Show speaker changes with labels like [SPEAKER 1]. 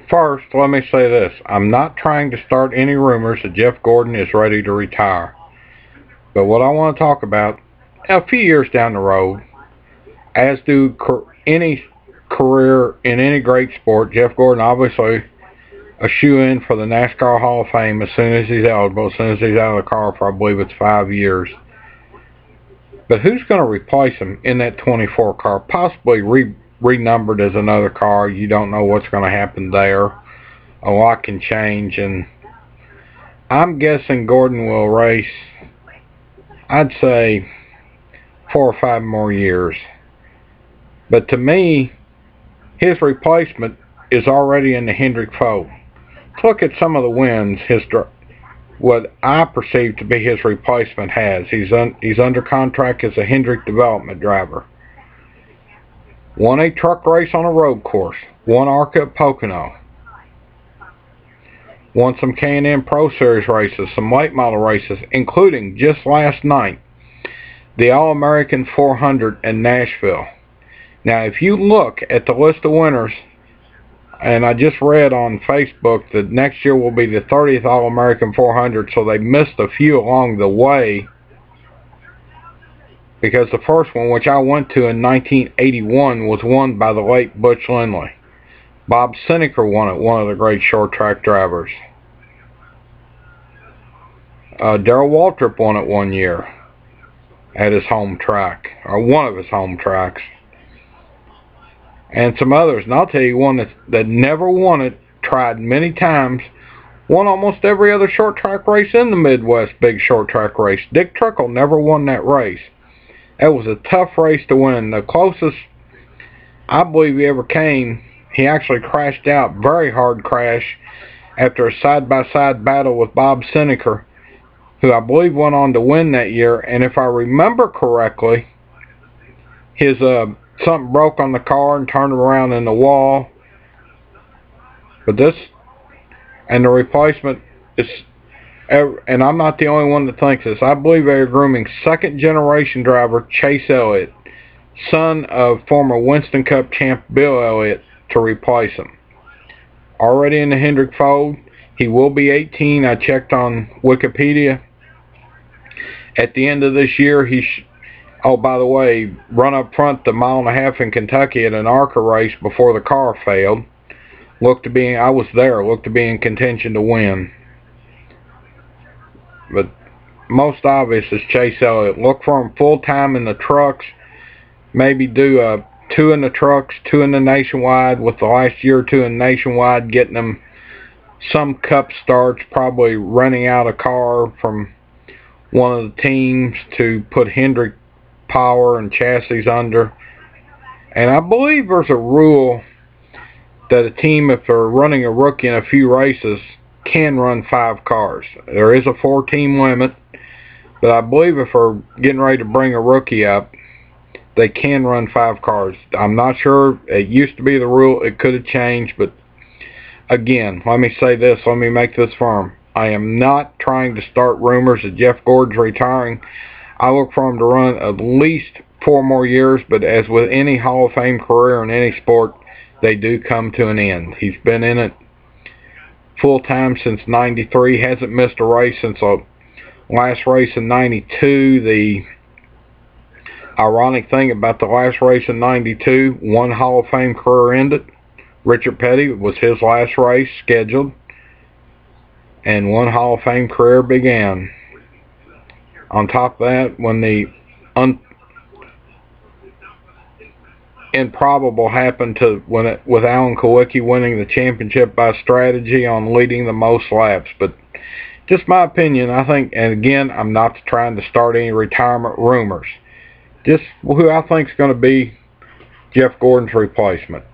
[SPEAKER 1] First, let me say this. I'm not trying to start any rumors that Jeff Gordon is ready to retire. But what I want to talk about, a few years down the road, as do any career in any great sport, Jeff Gordon obviously a shoe-in for the NASCAR Hall of Fame as soon as he's eligible, as soon as he's out of the car for, I believe it's 5 years. But who's going to replace him in that 24 car? Possibly renumbered as another car. You don't know what's going to happen there. A lot can change, and I'm guessing Gordon will race, I'd say, 4 or 5 more years. But to me, his replacement is already in the Hendrick fold. Look at some of the wins what I perceive to be his replacement has. He's under contract as a Hendrick development driver. Won a truck race on a road course. Won ARCA at Pocono. Won some K&N Pro Series races, some late model races, including just last night, the All-American 400 in Nashville. Now, if you look at the list of winners, and I just read on Facebook that next year will be the 30th All-American 400, so they missed a few along the way, because the first one, which I went to in 1981, was won by the late Butch Lindley. Bob Seneker won it, one of the great short track drivers. Darrell Waltrip won it one year at his home track, or one of his home tracks. And some others. And I'll tell you one that never won it, tried many times, won almost every other short track race in the Midwest big short track race. Dick Trickle never won that race. That was a tough race to win. The closest I believe he ever came, he actually crashed out, very hard crash, after a side-by-side battle with Bob Seneker, who I believe went on to win that year. And if I remember correctly, his something broke on the car and turned him around in the wall. But this, and the replacement is, and I'm not the only one that thinks this, I believe they're grooming second generation driver Chase Elliott, son of former Winston Cup champ Bill Elliott, to replace him. Already in the Hendrick fold. He will be 18. I checked on Wikipedia. At the end of this year, oh, by the way, run up front the 1.5 miles in Kentucky at an ARCA race before the car failed. I was there, looked to be in contention to win. But most obvious is Chase Elliott. Look for him full-time in the trucks. Maybe do 2 in the trucks, 2 in the Nationwide, with the last year or 2 in Nationwide, getting them some cup starts, probably renting out a car from one of the teams to put Hendrick power and chassis under. And I believe there's a rule that a team, if they're running a rookie in a few races, can run 5 cars. There is a 4-team limit, but I believe if they're getting ready to bring a rookie up, they can run 5 cars. I'm not sure. It used to be the rule. It could have changed, but again, let me say this. Let me make this firm. I am not trying to start rumors that Jeff Gordon's retiring. I look for him to run at least 4 more years, but as with any Hall of Fame career in any sport, they do come to an end. He's been in it full-time since 93, hasn't missed a race since the last race in 92. The ironic thing about the last race in 92, one Hall of Fame career ended. Richard Petty was his last race scheduled, and one Hall of Fame career began. On top of that, when the improbable happened with Alan Kulwicki winning the championship by strategy on leading the most laps. But just my opinion, I think, and again, I'm not trying to start any retirement rumors. Just who I think is going to be Jeff Gordon's replacement.